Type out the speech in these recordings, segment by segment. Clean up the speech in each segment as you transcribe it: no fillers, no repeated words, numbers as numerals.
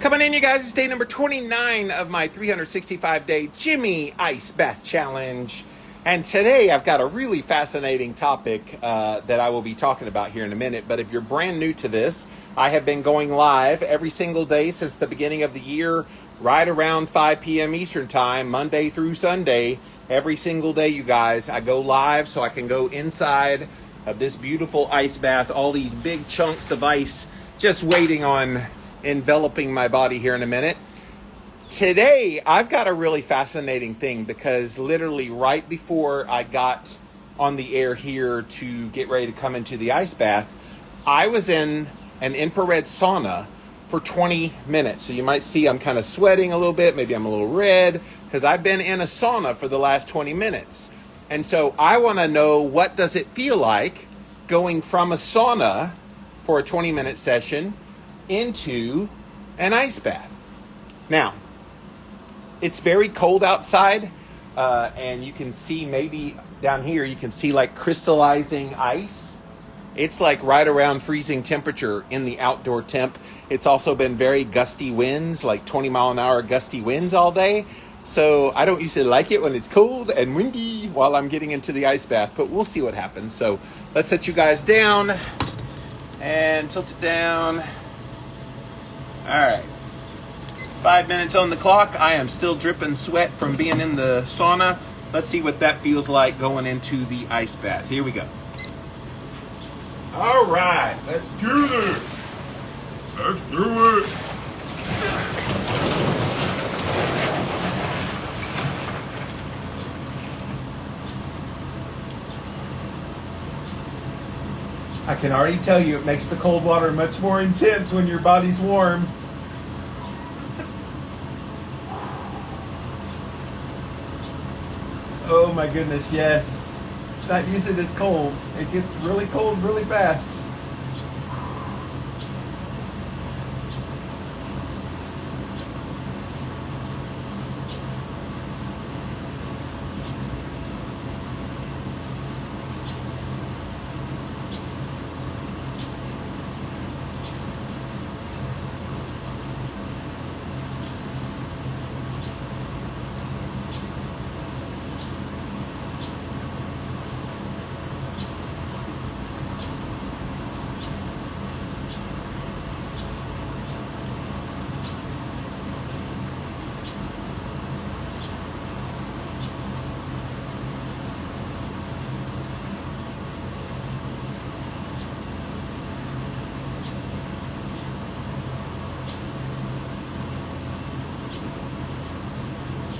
Coming in, you guys, it's day number 29 of my 365-day Jimmy Ice Bath Challenge. And today I've got a really fascinating topic that I will be talking about here in a minute. But if you're brand new to this, I have been going live every single day since the beginning of the year, right around 5 p.m. Eastern Time, Monday through Sunday. Every single day, you guys, I go live so I can go inside of this beautiful ice bath, all these big chunks of ice just waiting on enveloping my body here in a minute. Today, I've got a really fascinating thing because literally right before I got on the air here to get ready to come into the ice bath, I was in an infrared sauna for 20 minutes. So you might see I'm kind of sweating a little bit. Maybe I'm a little red because I've been in a sauna for the last 20 minutes. And so I want to know, what does it feel like going from a sauna for a 20-minute session into an ice bath? Now, it's very cold outside, and you can see maybe down here, you can see like crystallizing ice. It's like right around freezing temperature in the outdoor temp. It's also been very gusty winds, like 20 mile an hour gusty winds all day. So I don't usually like it when it's cold and windy while I'm getting into the ice bath, but we'll see what happens. So let's set you guys down and tilt it down. All right, 5 minutes on the clock. I am still dripping sweat from being in the sauna. Let's see what that feels like going into the ice bath. Here we go. All right, let's do this. Let's do it. I can already tell you it makes the cold water much more intense when your body's warm. Oh my goodness, yes. It's not usually this cold. It gets really cold really fast.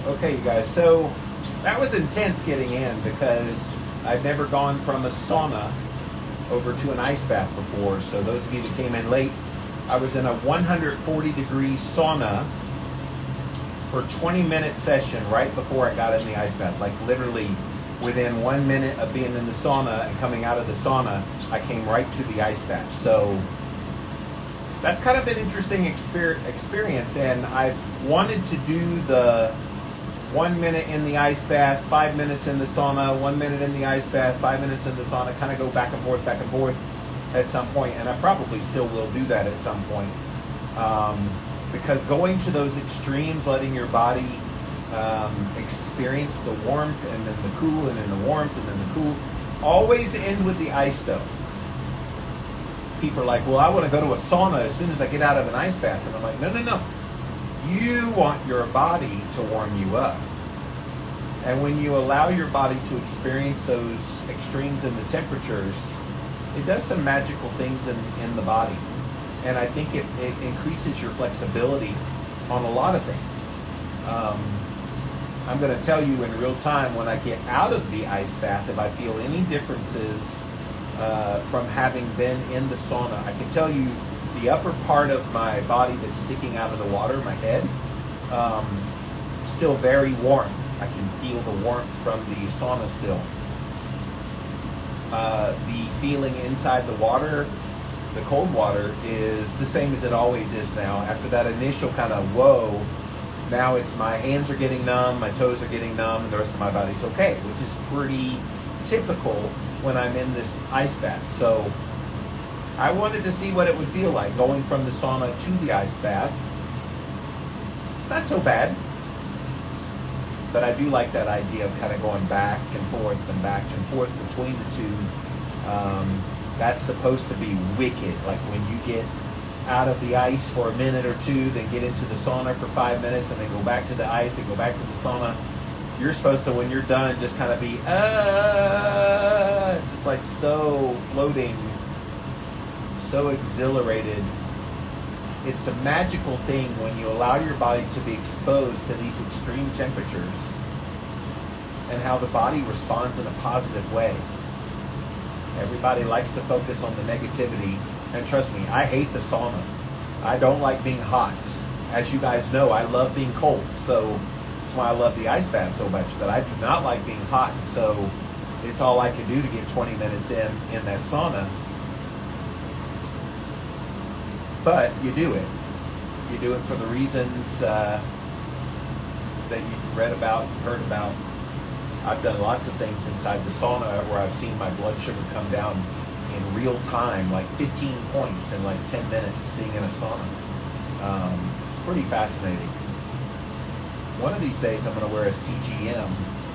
Okay, you guys, so that was intense getting in because I've never gone from a sauna over to an ice bath before. So those of you that came in late, I was in a 140-degree sauna for a 20-minute session right before I got in the ice bath. Like literally within 1 minute of being in the sauna and coming out of the sauna, I came right to the ice bath. So that's kind of an interesting experience, and I've wanted to do the 1 minute in the ice bath, 5 minutes in the sauna, 1 minute in the ice bath, 5 minutes in the sauna, kind of go back and forth at some point, and I probably still will do that at some point. Because going to those extremes, letting your body experience the warmth and then the cool and then the warmth and then the cool, always end with the ice though. People are like, well, I want to go to a sauna as soon as I get out of an ice bath. And I'm like, no. You want your body to warm you up. And when you allow your body to experience those extremes in the temperatures, it does some magical things in the body. And I think it increases your flexibility on a lot of things. I'm going to tell you in real time when I get out of the ice bath if I feel any differences from having been in the sauna. I can tell you the upper part of my body that's sticking out of the water, my head, still very warm. I can feel the warmth from the sauna still. The feeling inside the water, the cold water, is the same as it always is now. After that initial kind of whoa, now it's my hands are getting numb, my toes are getting numb, and the rest of my body's okay, which is pretty typical when I'm in this ice bath. So I wanted to see what it would feel like going from the sauna to the ice bath. not so bad. But I do like that idea of kind of going back and forth between the two. That's supposed to be wicked. Like when you get out of the ice for a minute or two, then get into the sauna for 5 minutes, and then go back to the ice and go back to the sauna. You're supposed to, when you're done, just kind of be, just like so floating, so exhilarated. It's a magical thing when you allow your body to be exposed to these extreme temperatures and how the body responds in a positive way. Everybody likes to focus on the negativity, and trust me, I hate the sauna. I don't like being hot. As you guys know, I love being cold, so that's why I love the ice bath so much, but I do not like being hot, so it's all I can do to get 20 minutes in that sauna. But you do it. You do it for the reasons that you've read about, you've heard about. I've done lots of things inside the sauna where I've seen my blood sugar come down in real time, like 15 points in like 10 minutes being in a sauna. It's pretty fascinating. One of these days I'm going to wear a CGM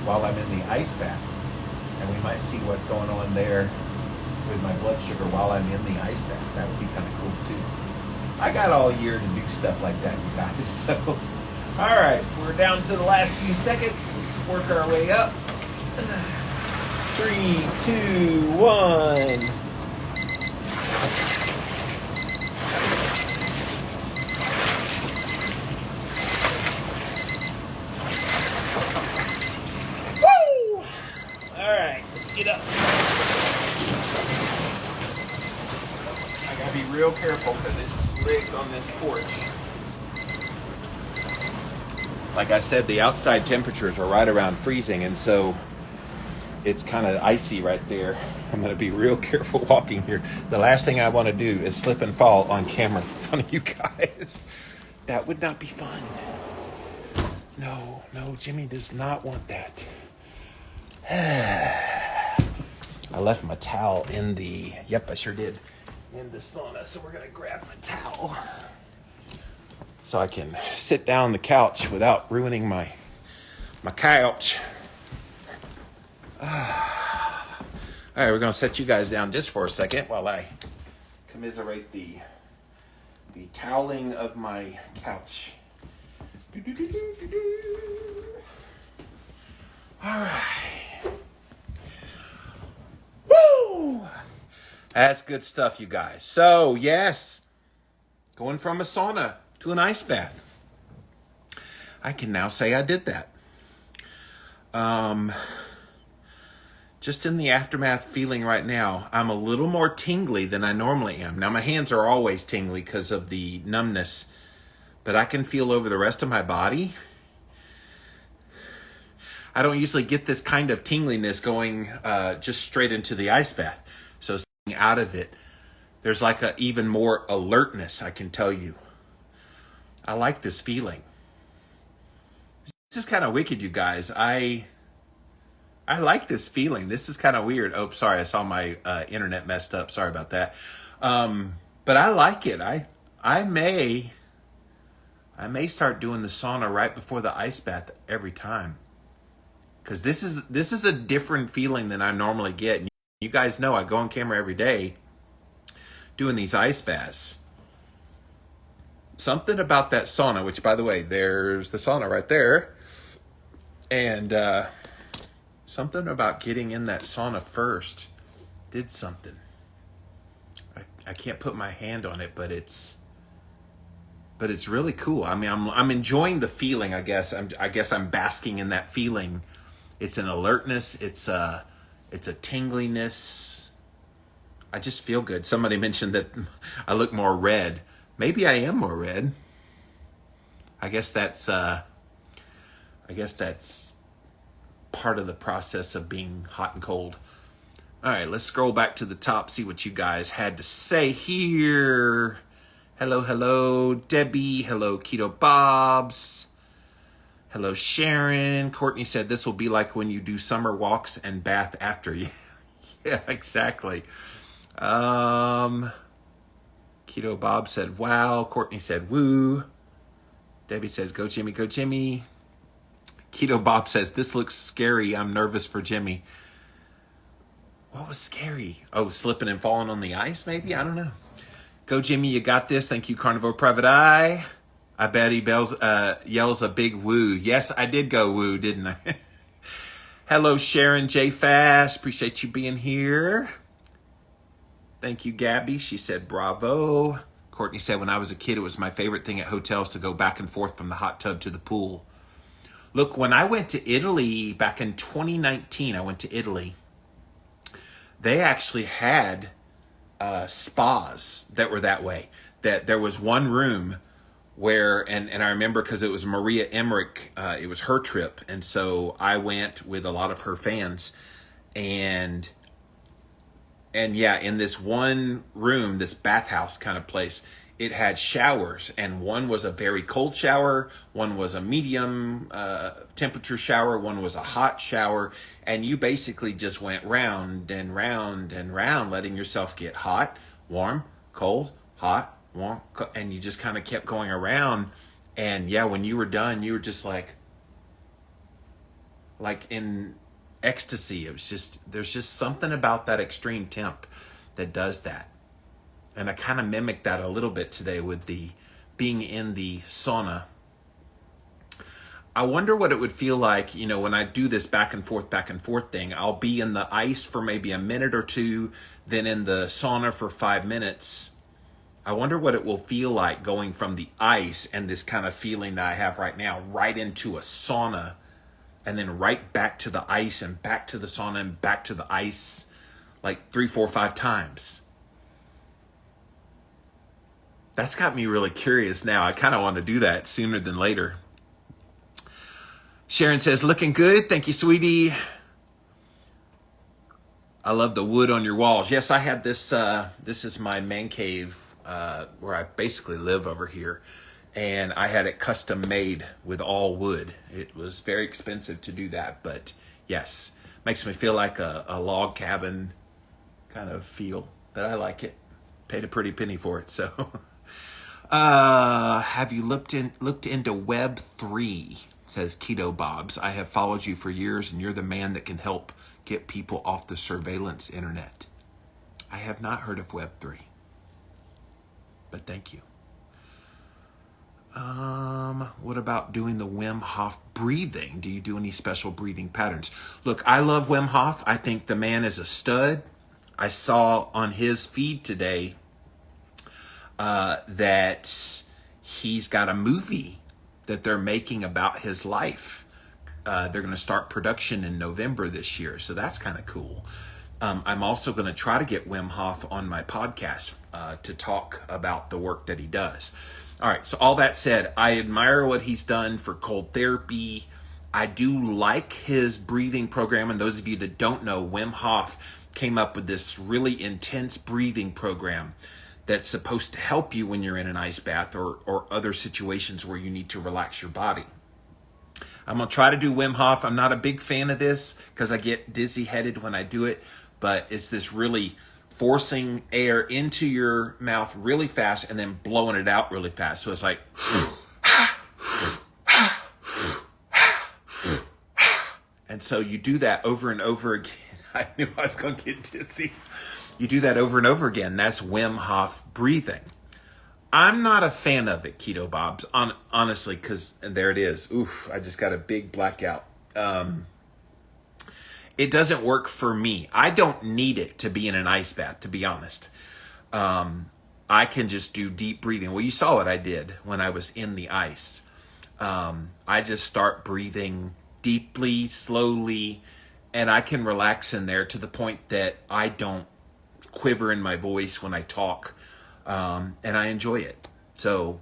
while I'm in the ice bath, and we might see what's going on there with my blood sugar while I'm in the ice bath. That would be kind of cool too. I got all year to do stuff like that, you guys. So, all right, we're down to the last few seconds. Let's work our way up. 3, 2, 1. Woo! All right, let's get up. I gotta be real careful because it's slick on this porch. Like I said, the outside temperatures are right around freezing, and so it's kind of icy right there. I'm going to be real careful walking here. The last thing I want to do is slip and fall on camera in front of you guys. That would not be fun. No, Jimmy does not want that. I left my towel in the, yep, I sure did, in the sauna, so we're going to grab my towel so I can sit down on the couch without ruining my couch. All right, we're going to set you guys down just for a second while I commiserate the toweling of my couch. All right. Woo! That's good stuff, you guys. So, yes, going from a sauna to an ice bath. I can now say I did that. Just in the aftermath feeling right now, I'm a little more tingly than I normally am. Now, my hands are always tingly because of the numbness, but I can feel over the rest of my body. I don't usually get this kind of tingliness going just straight into the ice bath. So staying out of it, there's like a even more alertness, I can tell you. I like this feeling. This is kind of wicked, you guys. I like this feeling. This is kind of weird. Oh, sorry, I saw my internet messed up. Sorry about that. But I like it. I may start doing the sauna right before the ice bath every time, because this is a different feeling than I normally get. And you guys know I go on camera every day doing these ice baths. Something about that sauna, which, by the way, there's the sauna right there, and something about getting in that sauna first did something. I can't put my hand on it, but it's really cool. I mean, I'm enjoying the feeling. I guess I'm basking in that feeling. It's an alertness. It's a tingliness. I just feel good. Somebody mentioned that I look more red. Maybe I am more red. I guess that's part of the process of being hot and cold. All right, let's scroll back to the top, see what you guys had to say here. Hello, Debbie. Hello, Keto Bobs. Hello, Sharon. Courtney said this will be like when you do summer walks and bath after you. Yeah, exactly. Keto Bob said, wow. Courtney said, woo. Debbie says, go Jimmy, go Jimmy. Keto Bob says, this looks scary. I'm nervous for Jimmy. What was scary? Oh, slipping and falling on the ice, maybe? I don't know. Go Jimmy, you got this. Thank you, Carnivore Private Eye. I bet he yells a big woo. Yes, I did go woo, didn't I? Hello, Sharon J. Fast. Appreciate you being here. Thank you, Gabby. She said, bravo. Courtney said, when I was a kid, it was my favorite thing at hotels to go back and forth from the hot tub to the pool. Look, when I went to Italy back in 2019, I went to Italy. They actually had spas that were that way. That there was one room where, and I remember because it was Maria Emmerich, it was her trip. And so I went with a lot of her fans. And yeah, in this one room, this bathhouse kind of place, it had showers, and one was a very cold shower, one was a medium temperature shower, one was a hot shower, and you basically just went round and round and round, letting yourself get hot, warm, cold, hot, warm, and you just kind of kept going around. And yeah, when you were done, you were just like in ecstasy. It was just, there's just something about that extreme temp that does that. And I kind of mimicked that a little bit today with the being in the sauna. I wonder what it would feel like, you know, when I do this back and forth thing. I'll be in the ice for maybe a minute or two, then in the sauna for 5 minutes. I wonder what it will feel like going from the ice and this kind of feeling that I have right now, right into a sauna, and then right back to the ice and back to the sauna and back to the ice, like 3, 4, 5 times. That's got me really curious now. I kind of want to do that sooner than later. Sharon says, looking good. Thank you, sweetie. I love the wood on your walls. Yes, I had this. This is my man cave where I basically live over here. And I had it custom made with all wood. It was very expensive to do that. But yes, makes me feel like a log cabin kind of feel. But I like it. Paid a pretty penny for it, so... have you looked into Web3? Says Keto Bobs. I have followed you for years, and you're the man that can help get people off the surveillance internet. I have not heard of Web3, but thank you. What about doing the Wim Hof breathing? Do you do any special breathing patterns? Look, I love Wim Hof. I think the man is a stud. I saw on his feed today that he's got a movie that they're making about his life. They're going to start production in November this year, so that's kind of cool. I'm also going to try to get Wim Hof on my podcast to talk about the work that he does. All right, so all that said, I admire what he's done for cold therapy. I do like his breathing program, and those of you that don't know, Wim Hof came up with this really intense breathing program that's supposed to help you when you're in an ice bath or other situations where you need to relax your body. I'm going to try to do Wim Hof. I'm not a big fan of this because I get dizzy-headed when I do it, but it's this really forcing air into your mouth really fast and then blowing it out really fast. So it's like... And so you do that over and over again. I knew I was going to get dizzy. You do that over and over again. That's Wim Hof breathing. I'm not a fan of it, Keto Bobs, honestly, because, and there it is. Oof, I just got a big blackout. It doesn't work for me. I don't need it to be in an ice bath, to be honest. I can just do deep breathing. Well, you saw what I did when I was in the ice. I just start breathing deeply, slowly, and I can relax in there to the point that I don't quiver in my voice when I talk, and I enjoy it. So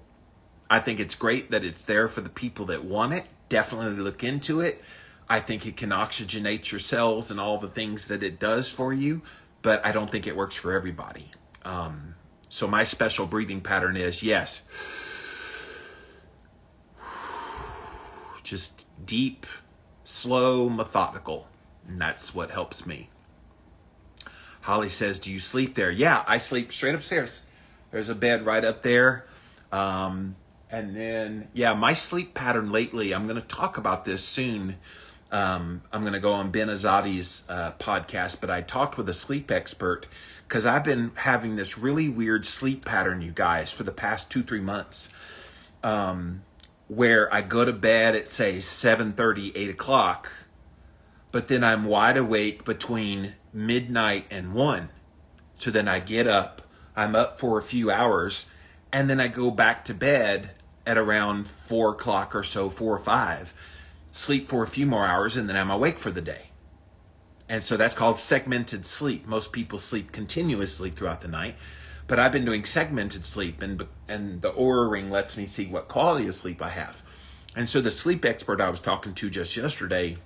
I think it's great that it's there for the people that want it. Definitely look into it. I think it can oxygenate your cells and all the things that it does for you, but I don't think it works for everybody. So my special breathing pattern is, yes, just deep, slow, methodical, and that's what helps me. Holly says, do you sleep there? Yeah, I sleep straight upstairs. There's a bed right up there. And then, yeah, my sleep pattern lately, I'm going to talk about this soon. I'm going to go on Ben Azadi's podcast, but I talked with a sleep expert because I've been having this really weird sleep pattern, you guys, for the past 2-3 months, where I go to bed at, say, 7:30, 8 o'clock, but then I'm wide awake between midnight and 1. So then I get up, I'm up for a few hours, and then I go back to bed at around 4 o'clock or so, 4 or 5, sleep for a few more hours, and then I'm awake for the day. And so that's called segmented sleep. Most people sleep continuously throughout the night, but I've been doing segmented sleep, and the Oura Ring lets me see what quality of sleep I have. And so the sleep expert I was talking to just yesterday,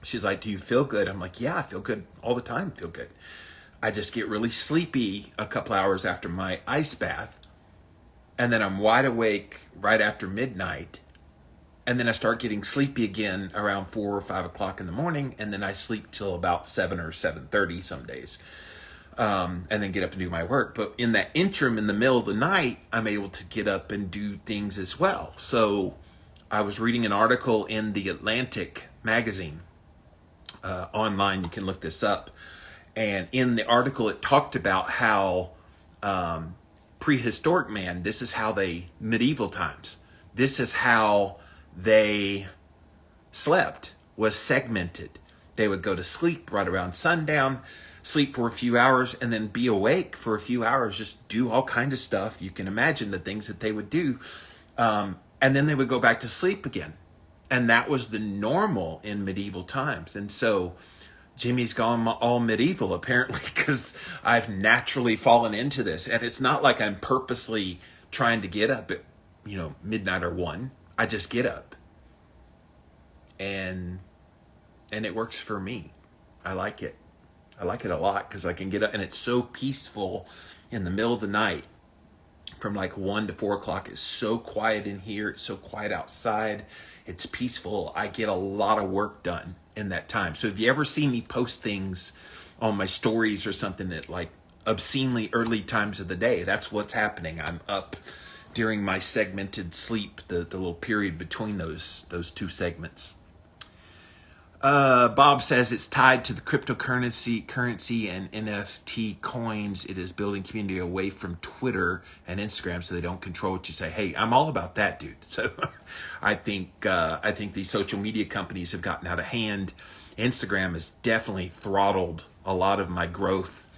she's like, do you feel good? I'm like, yeah, I feel good all the time. I feel good. I just get really sleepy a couple hours after my ice bath. And then I'm wide awake right after midnight. And then I start getting sleepy again around 4 or 5 o'clock in the morning. And then I sleep till about 7 or 7:30 some days. And then get up and do my work. But in that interim, in the middle of the night, I'm able to get up and do things as well. So I was reading an article in the Atlantic magazine. Online, you can look this up. And in the article, it talked about how prehistoric man, medieval times, this is how they slept, was segmented. They would go to sleep right around sundown, sleep for a few hours, and then be awake for a few hours, just do all kinds of stuff. You can imagine the things that they would do. And then they would go back to sleep again. And that was the normal in medieval times. And so Jimmy's gone all medieval, apparently, because I've naturally fallen into this. And it's not like I'm purposely trying to get up at, midnight or 1. I just get up. And it works for me. I like it. I like it a lot because I can get up, and it's so peaceful in the middle of the night. From like 1 to 4 o'clock, it's so quiet in here. It's so quiet outside. It's peaceful. I get a lot of work done in that time. So if you ever see me post things on my stories or something at like obscenely early times of the day, that's what's happening. I'm up during my segmented sleep, the little period between those two segments. Bob says it's tied to the currency and NFT coins. It is building community away from Twitter and Instagram so they don't control what you say. Hey, I'm all about that, dude. So I think these social media companies have gotten out of hand. Instagram has definitely throttled a lot of my growth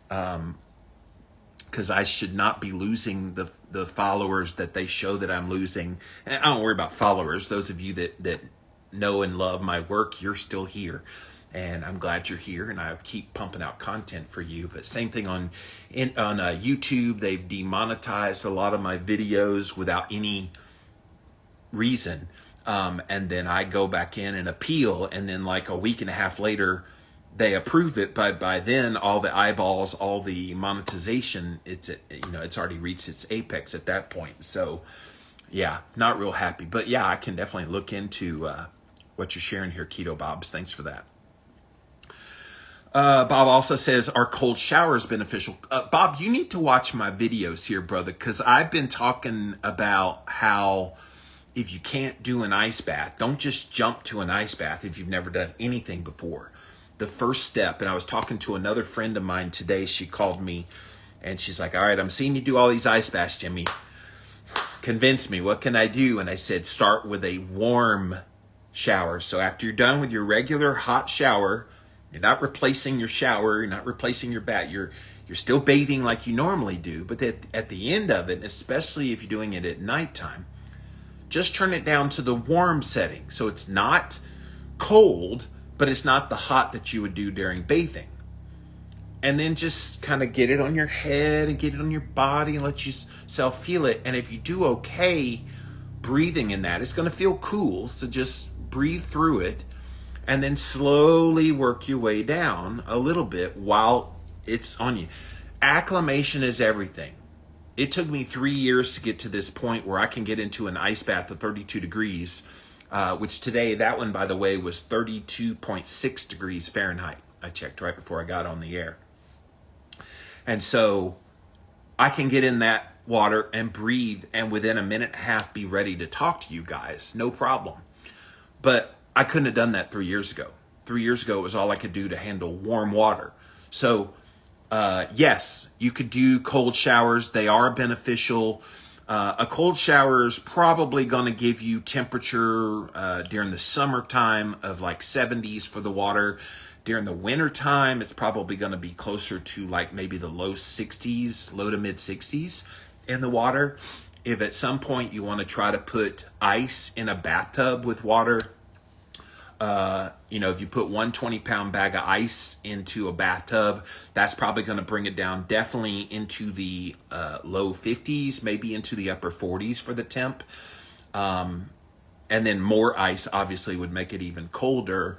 because I should not be losing the followers that they show that I'm losing. And I don't worry about followers. Those of you that know and love my work, you're still here, and I'm glad you're here, and I keep pumping out content for you. But same thing on YouTube. They've demonetized a lot of my videos without any reason, and then I go back in and appeal, and then like a week and a half later they approve it. But by then all the eyeballs, all the monetization, it's already reached its apex at that point. So yeah, not real happy. But yeah, I can definitely look into what you're sharing here, Keto Bobs. Thanks for that. Bob also says, are cold showers beneficial? Bob, you need to watch my videos here, brother, because I've been talking about how if you can't do an ice bath, don't just jump to an ice bath if you've never done anything before. The first step, and I was talking to another friend of mine today, she called me, and she's like, all right, I'm seeing you do all these ice baths, Jimmy. Convince me, what can I do? And I said, start with a warm shower. So after you're done with your regular hot shower, you're not replacing your shower, you're not replacing your bath, you're still bathing like you normally do, but at the end of it, especially if you're doing it at nighttime, just turn it down to the warm setting. So it's not cold, but it's not the hot that you would do during bathing. And then just kind of get it on your head and get it on your body and let yourself feel it. And if you do okay breathing in that, it's going to feel cool. So just breathe through it and then slowly work your way down a little bit while it's on you. Acclimation is everything. It took me 3 years to get to this point where I can get into an ice bath of 32 degrees, which today, that one, by the way, was 32.6 degrees Fahrenheit. I checked right before I got on the air. And so I can get in that water and breathe, and within a minute and a half be ready to talk to you guys. No problem. But I couldn't have done that 3 years ago. 3 years ago, it was all I could do to handle warm water. So, yes, you could do cold showers. They are beneficial. A cold shower is probably going to give you temperature during the summertime of like 70s for the water. During the winter time, it's probably going to be closer to like maybe the low 60s, low to mid 60s in the water. If at some point you want to try to put ice in a bathtub with water, if you put 120-pound bag of ice into a bathtub, that's probably going to bring it down definitely into the low 50s, maybe into the upper 40s for the temp. And then more ice obviously would make it even colder.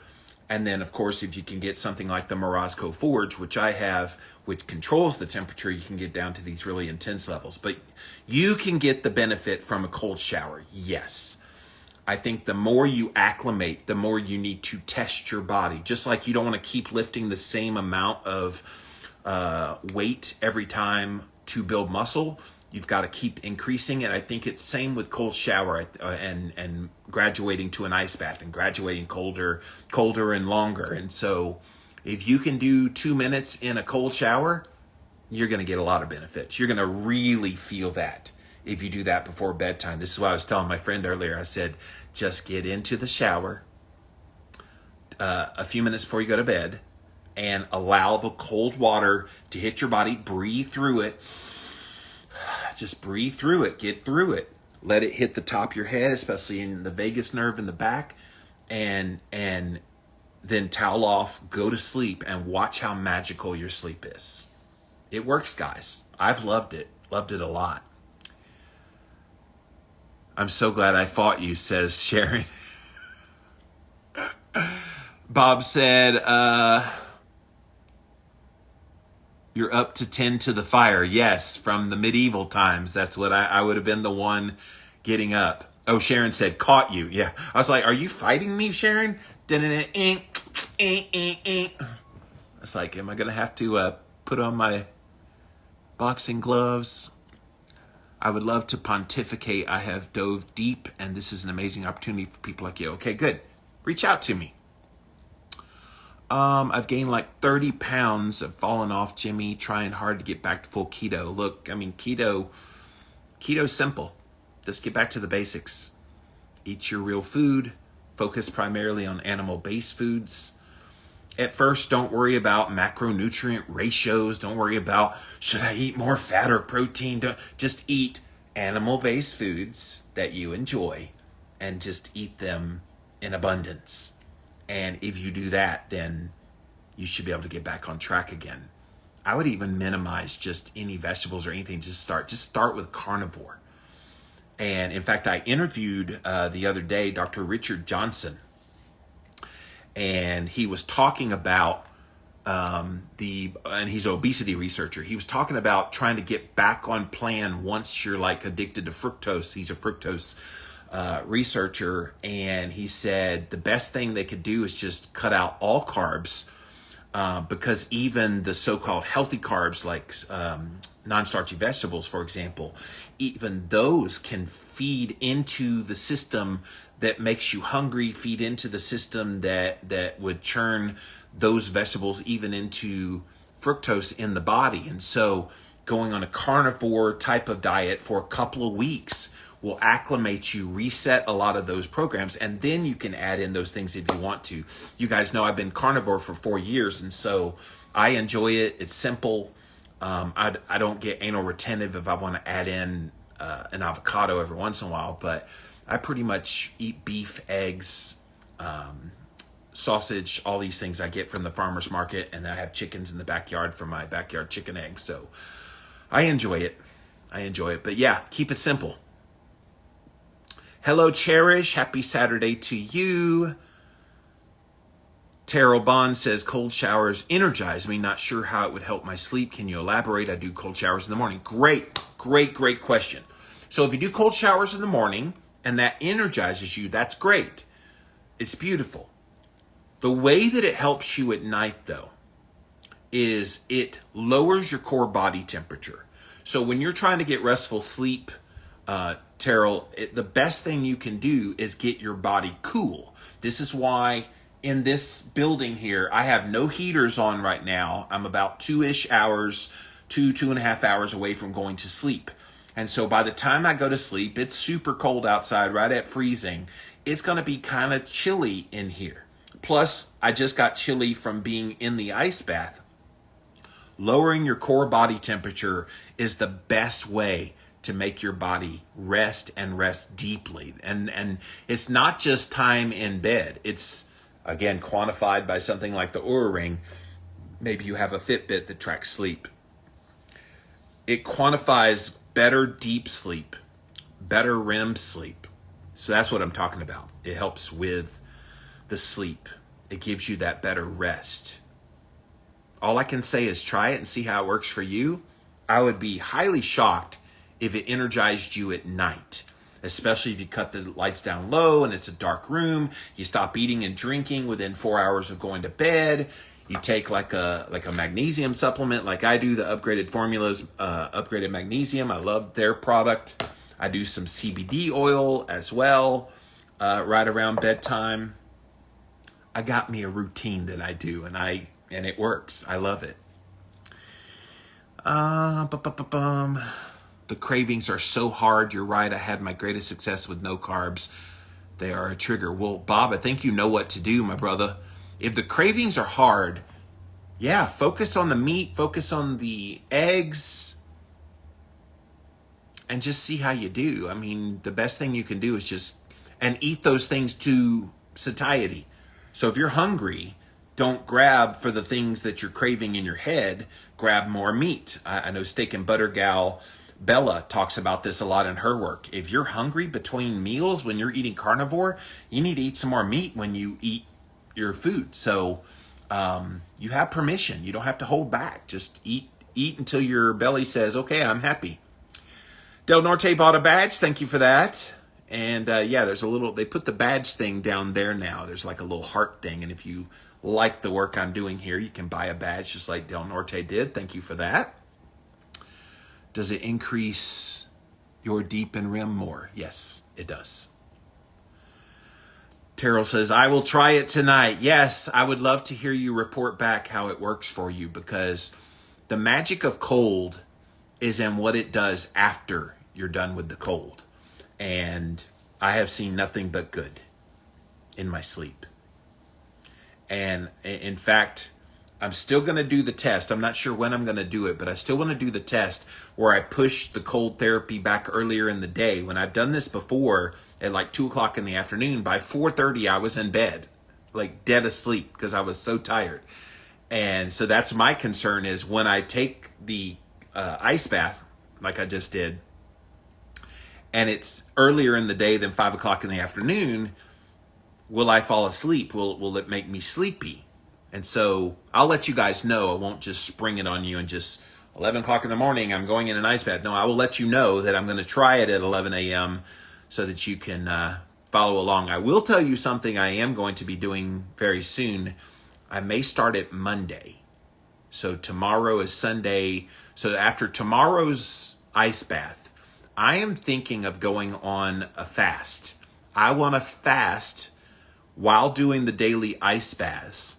And then, of course, if you can get something like the Morozco Forge, which I have, which controls the temperature, you can get down to these really intense levels. But you can get the benefit from a cold shower, yes. I think the more you acclimate, the more you need to test your body. Just like you don't want to keep lifting the same amount of weight every time to build muscle, you've got to keep increasing it. I think it's same with cold shower and graduating to an ice bath and graduating colder and longer. And so if you can do 2 minutes in a cold shower, you're going to get a lot of benefits. You're going to really feel that if you do that before bedtime. This is what I was telling my friend earlier. I said, just get into the shower a few minutes before you go to bed and allow the cold water to hit your body. Breathe through it. Just breathe through it. Get through it. Let it hit the top of your head, especially in the vagus nerve in the back. And then towel off, go to sleep, and watch how magical your sleep is. It works, guys. I've loved it. Loved it a lot. I'm so glad I fought you, says Sharon. Bob said, you're up to 10 to the fire. Yes, from the medieval times. That's what I would have been the one getting up. Oh, Sharon said, caught you. Yeah. I was like, are you fighting me, Sharon? It's like, am I going to have to put on my boxing gloves? I would love to pontificate. I have dove deep, and this is an amazing opportunity for people like you. Okay, good. Reach out to me. I've gained like 30 pounds. I've fallen off, Jimmy, trying hard to get back to full keto. Look, I mean, keto's simple. Just get back to the basics. Eat your real food. Focus primarily on animal-based foods. At first, don't worry about macronutrient ratios. Don't worry about, should I eat more fat or protein? Just eat animal-based foods that you enjoy and just eat them in abundance. And if you do that, then you should be able to get back on track again. I would even minimize just any vegetables or anything. Just start with carnivore. And in fact, I interviewed the other day Dr. Richard Johnson, and he was talking about and he's an obesity researcher. He was talking about trying to get back on plan once you're like addicted to fructose. He's a fructose researcher, and he said the best thing they could do is just cut out all carbs, because even the so-called healthy carbs like non-starchy vegetables, for example, even those can feed into the system that makes you hungry, feed into the system that would churn those vegetables even into fructose in the body. And so going on a carnivore type of diet for a couple of weeks will acclimate you, reset a lot of those programs, and then you can add in those things if you want to. You guys know I've been carnivore for 4 years, and so I enjoy it. It's simple. I don't get anal retentive if I want to add in an avocado every once in a while, but I pretty much eat beef, eggs, sausage, all these things I get from the farmer's market, and I have chickens in the backyard for my backyard chicken eggs. So I enjoy it. But yeah, keep it simple. Hello, Cherish. Happy Saturday to you. Terrell Bond says, cold showers energize me. Not sure how it would help my sleep. Can you elaborate? I do cold showers in the morning. Great question. So if you do cold showers in the morning and that energizes you, that's great. It's beautiful. The way that it helps you at night, though, is it lowers your core body temperature. So when you're trying to get restful sleep, Terrell, the best thing you can do is get your body cool. This is why in this building here, I have no heaters on right now. I'm about 2-ish hours, 2.5 hours away from going to sleep. And so by the time I go to sleep, it's super cold outside, right at freezing. It's going to be kind of chilly in here. Plus, I just got chilly from being in the ice bath. Lowering your core body temperature is the best way to make your body rest and rest deeply. And it's not just time in bed. It's, again, quantified by something like the Oura Ring. Maybe you have a Fitbit that tracks sleep. It quantifies better deep sleep, better REM sleep. So that's what I'm talking about. It helps with the sleep. It gives you that better rest. All I can say is try it and see how it works for you. I would be highly shocked if it energized you at night, especially if you cut the lights down low and it's a dark room. You stop eating and drinking within 4 hours of going to bed. You take like a magnesium supplement like I do, the Upgraded Formulas, Upgraded Magnesium. I love their product. I do some CBD oil as well right around bedtime. I got me a routine that I do, and it works. I love it. The cravings are so hard. You're right. I had my greatest success with no carbs. They are a trigger. Well, Bob, I think you know what to do, my brother. If the cravings are hard, yeah, focus on the meat, focus on the eggs, and just see how you do. I mean, the best thing you can do is and eat those things to satiety. So if you're hungry, don't grab for the things that you're craving in your head. Grab more meat. I know Steak and Butter gal Bella talks about this a lot in her work. If you're hungry between meals when you're eating carnivore, you need to eat some more meat when you eat your food. So you have permission. You don't have to hold back. Just eat until your belly says, okay, I'm happy. Del Norte bought a badge. Thank you for that. And yeah, they put the badge thing down there now. There's like a little heart thing. And if you like the work I'm doing here, you can buy a badge just like Del Norte did. Thank you for that. Does it increase your deep and REM more? Yes, it does. Terrell says, I will try it tonight. Yes, I would love to hear you report back how it works for you, because the magic of cold is in what it does after you're done with the cold. And I have seen nothing but good in my sleep. And in fact, I'm still going to do the test. I'm not sure when I'm going to do it, but I still want to do the test where I push the cold therapy back earlier in the day. When I've done this before at like 2 o'clock in the afternoon, by 4:30, I was in bed, like dead asleep because I was so tired. And so that's my concern, is when I take the ice bath, like I just did, and it's earlier in the day than 5 o'clock in the afternoon, will I fall asleep? Will it make me sleepy? And so I'll let you guys know. I won't just spring it on you and just 11 o'clock in the morning, I'm going in an ice bath. No, I will let you know that I'm going to try it at 11 a.m. so that you can follow along. I will tell you something I am going to be doing very soon. I may start it Monday. So tomorrow is Sunday. So after tomorrow's ice bath, I am thinking of going on a fast. I want to fast while doing the daily ice baths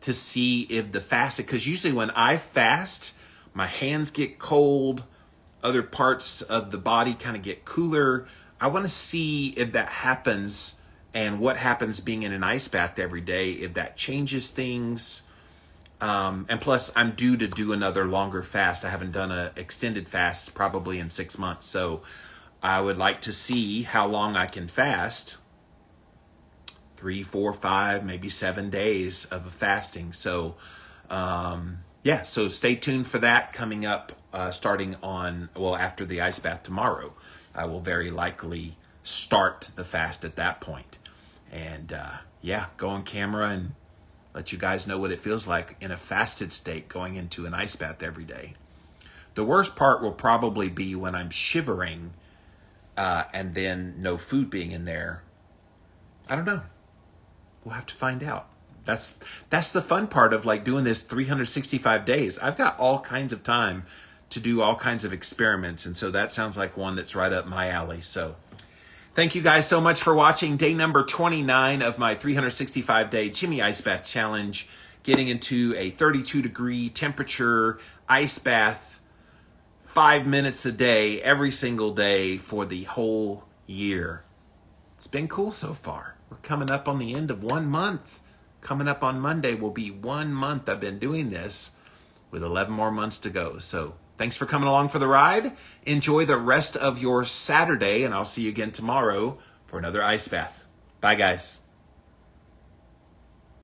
to see if the fasting, because usually when I fast, my hands get cold, other parts of the body kind of get cooler. I want to see if that happens and what happens being in an ice bath every day, if that changes things. And plus, I'm due to do another longer fast. I haven't done an extended fast probably in 6 months. So I would like to see how long I can fast. 3, 4, 5, maybe 7 days of fasting. So, yeah, so stay tuned for that coming up starting after the ice bath tomorrow. I will very likely start the fast at that point. And, yeah, go on camera and let you guys know what it feels like in a fasted state going into an ice bath every day. The worst part will probably be when I'm shivering and then no food being in there. I don't know. We'll have to find out. That's the fun part of like doing this 365 days. I've got all kinds of time to do all kinds of experiments. And so that sounds like one that's right up my alley. So thank you guys so much for watching day number 29 of my 365-day Jimmy Ice Bath Challenge, getting into a 32-degree temperature ice bath 5 minutes a day, every single day for the whole year. It's been cool so far. We're coming up on the end of 1 month. Coming up on Monday will be 1 month I've been doing this, with 11 more months to go. So thanks for coming along for the ride. Enjoy the rest of your Saturday, and I'll see you again tomorrow for another ice bath. Bye, guys.